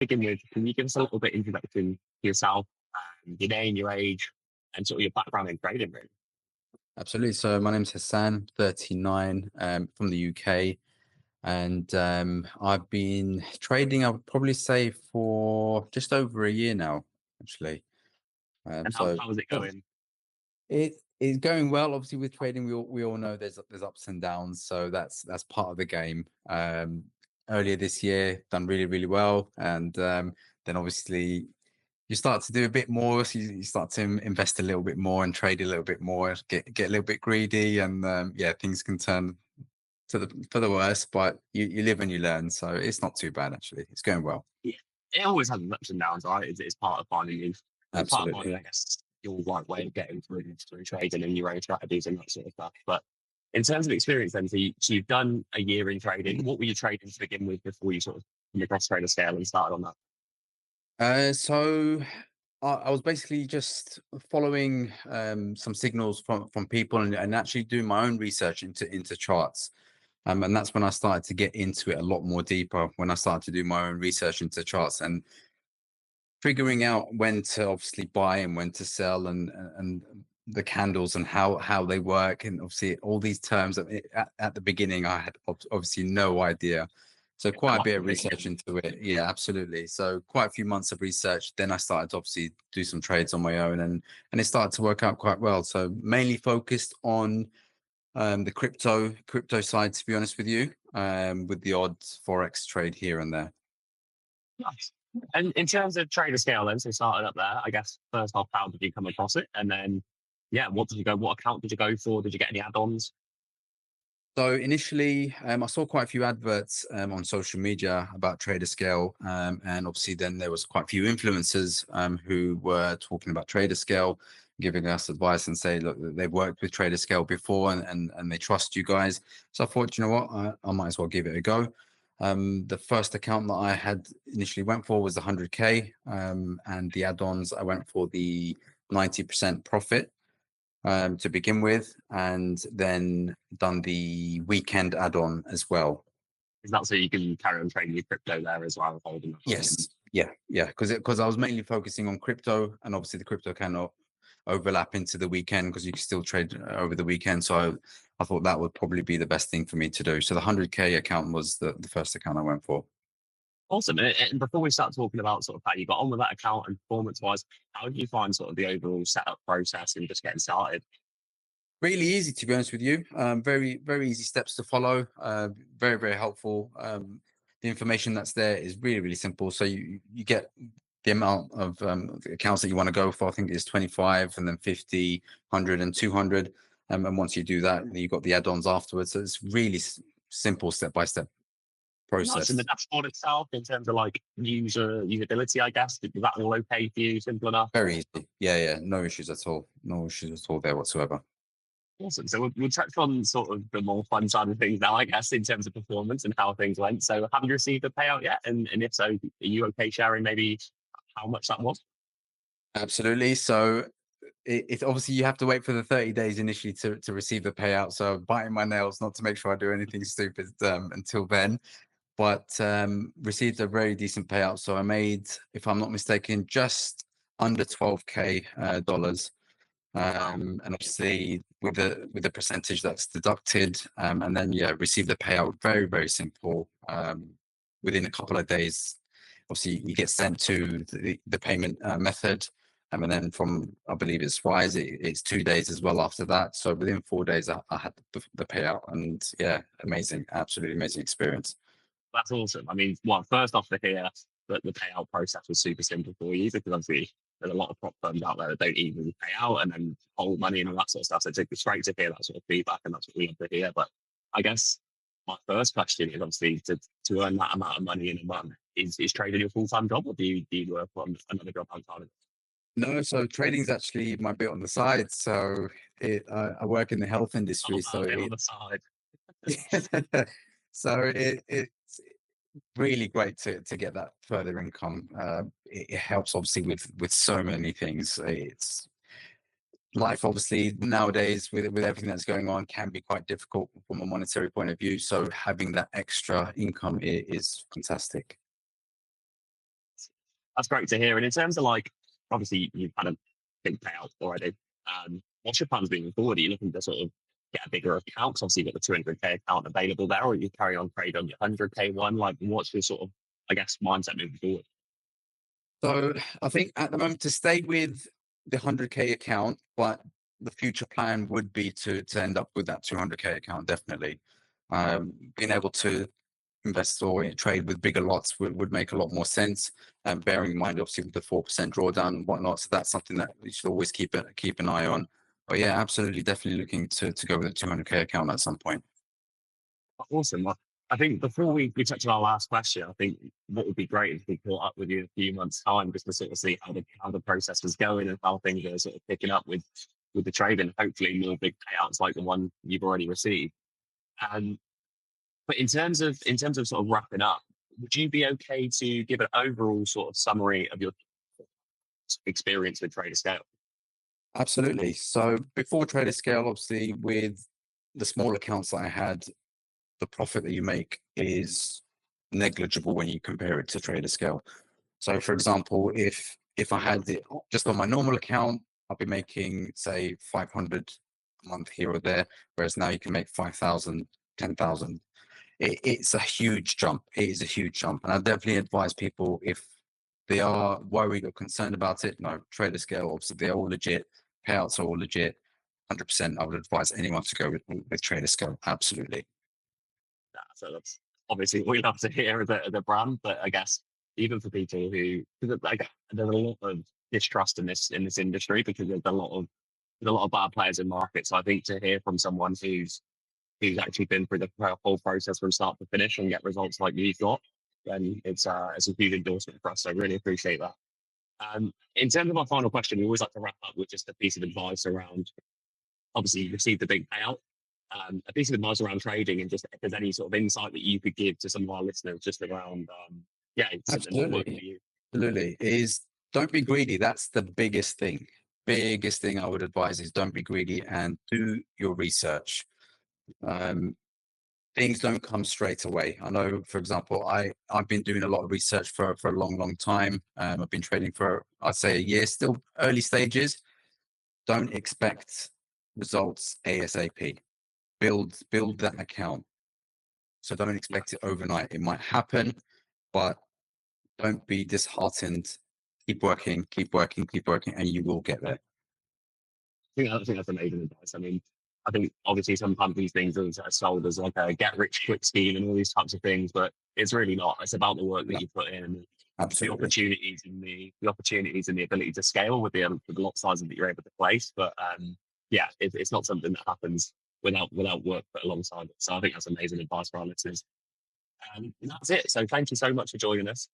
begin with, can you give us a little bit introduction to yourself, your name, your age, and sort of your background in trading, really? Absolutely. So my name's Hassan, 39, from the UK, and I've been trading, I would probably say, for just over a year now, actually. And how is it going? It is going well. Obviously, with trading, we all know there's ups and downs, so that's part of the game. Earlier this year, done really well, and then obviously you start to do a bit more. So you start to invest a little bit more and trade a little bit more, get a little bit greedy, and yeah, things can turn for the worse. But you live and you learn, so it's not too bad actually. It's going well. Yeah, it always has ups and downs, right? It's part of part of finding, Absolutely. I guess, your right way of getting through trading and your own strategies and that sort of stuff. But in terms of experience, then, so you've done a year in trading. What were you trading to begin with before you sort of come across Traderscale and started on that? So I was basically just following some signals from people and actually doing my own research into charts. And that's when I started to get into it a lot more deeper, when I started to do my own research into charts and figuring out when to obviously buy and when to sell, and the candles and how they work, and obviously all these terms. At the beginning I had obviously no idea, so A quite a lot bit of of it, yeah. research into it. Yeah, absolutely. So quite a few months of research, then I started to obviously do some trades on my own, and it started to work out quite well. So mainly focused on the crypto side, to be honest with you, with the odd forex trade here and there. Nice. And in terms of trader scale, then, so started up there, I guess first off, how did you come across it? And then, yeah, what account did you go for? Did you get any add-ons? So initially, I saw quite a few adverts on social media about Traderscale, and obviously then there was quite a few influencers who were talking about Traderscale, giving us advice and say, look, they've worked with Traderscale before and they trust you guys. So I thought, you know what, I might as well give it a go. The first account that I had initially went for was 100K, and the add-ons I went for the 90% profit to begin with, and then done the weekend add-on as well. Is that so you can carry on trading your crypto there as well, holding that Yes, yeah, because I was mainly focusing on crypto, and obviously the crypto cannot overlap into the weekend because you can still trade over the weekend. So I thought that would probably be the best thing for me to do. So the 100K account was the first account I went for. Awesome. And before we start talking about sort of how you got on with that account and performance-wise, how did you find sort of the overall setup process and just getting started? Really easy, to be honest with you. Very easy steps to follow. Very helpful. The information that's there is really simple. So you get the amount of accounts that you want to go for. I think it's 25, and then 50, 100, and 200. And once you do that, you've got the add-ons afterwards. So it's really simple step-by-step Nice. And the process. dashboard itself, in terms of like usability, I guess, is that all okay for you? Simple enough? Very easy. Yeah. No issues at all. No issues at all there whatsoever. Awesome. So we'll touch on sort of the more fun side of things now, I guess, in terms of performance and how things went. So have you received a payout yet? And if so, are you okay sharing maybe how much that was? Absolutely. So it's obviously you have to wait for the 30 days initially to receive the payout. So biting my nails not to make sure I do anything stupid until then. But received a very decent payout. So I made, if I'm not mistaken, just under 12K dollars. And obviously with the percentage that's deducted, and then yeah, receive the payout. Very simple. Within a couple of days, obviously you get sent to the payment method, and then from, I believe it's Wise, it's 2 days as well after that. So within 4 days, I had the payout, and yeah, amazing, absolutely amazing experience. That's awesome. I mean, well, first off to hear that the payout process was super simple for you, because obviously there's a lot of prop firms out there that don't even pay out and then hold money and all that sort of stuff. So it's great to hear that sort of feedback, and that's what we love to hear. But I guess my first question is obviously to earn that amount of money in a month, is trading your full-time job, or do you work on another job outside of it? No, so trading's actually my bit on the side. So I work in the health Oh, industry, so a bit on the side. so it's really great to get that further income. It helps obviously with so many things. It's life obviously nowadays with everything that's going on can be quite difficult from a monetary point of view. So having that extra income is fantastic. That's great to hear. And in terms of like, obviously you've had a big payout already. What's your plans moving forward? Are you looking to sort of get a bigger account? 'Cause obviously you've got the 200K account available there, or you carry on trade on your 100K one? Like, what's your sort of, I guess, mindset moving forward? So I think at the moment to stay with the 100K account, but the future plan would be to end up with that 200K account, definitely. Being able to invest or trade with bigger lots would make a lot more sense. And bearing in mind, obviously, with the 4% drawdown and whatnot, so that's something that you should always keep an eye on. But yeah, absolutely, definitely looking to go with a 200K account at some point. Awesome. Well, I think before we touch on our last question, I think what would be great if we caught up with you in a few months' time just to sort of see how the process was going and how things are sort of picking up with the trade and hopefully more big payouts like the one you've already received. Um, but in terms of sort of wrapping up, would you be okay to give an overall sort of summary of your experience with Traderscale? Absolutely. So before Traderscale, obviously, with the small accounts that I had, the profit that you make is negligible when you compare it to Traderscale. So, for example, if I had it just on my normal account, I'll be making say 500 a month here or there, whereas now you can make 5,000, 10,000. It's a huge jump. It is a huge jump, and I definitely advise people if they are worried or concerned about it. No, Traderscale, obviously, they're all legit. Payouts are all legit. 100%. I would advise anyone to go with Traderscale. Absolutely. So that's obviously what we love to hear as a brand, but I guess even for people who, because like, there's a lot of distrust in this industry because there's a lot of bad players in market. So I think to hear from someone who's actually been through the whole process from start to finish and get results like you've got, then it's a huge endorsement for us. So I really appreciate that. In terms of my final question, we always like to wrap up with just a piece of advice around, obviously you received a big payout, a piece of advice around trading and just if there's any sort of insight that you could give to some of our listeners just around, yeah, something that worked for Absolutely. you. Absolutely. Is don't be greedy. That's the biggest thing. Biggest thing I would advise is don't be greedy and do your research. Um, things don't come straight away. I know, for example, I've been doing a lot of research for a long, long time. I've been trading for I'd say a year, still early stages. Don't expect results ASAP. Build that account. So don't Yeah, expect it overnight. It might happen, but don't be disheartened. Keep working, keep working, keep working, and you will get there. I think that's amazing advice. I mean, I think obviously sometimes these things are sold as like a get rich quick scheme and all these types of things, but it's really not. It's about the work that No, you put in and the absolutely. opportunities and the opportunities and the ability to scale with the lot sizes that you're able to place. But yeah, it's not something that happens without work put alongside it. So I think that's amazing advice for our listeners. And that's it. So thank you so much for joining us.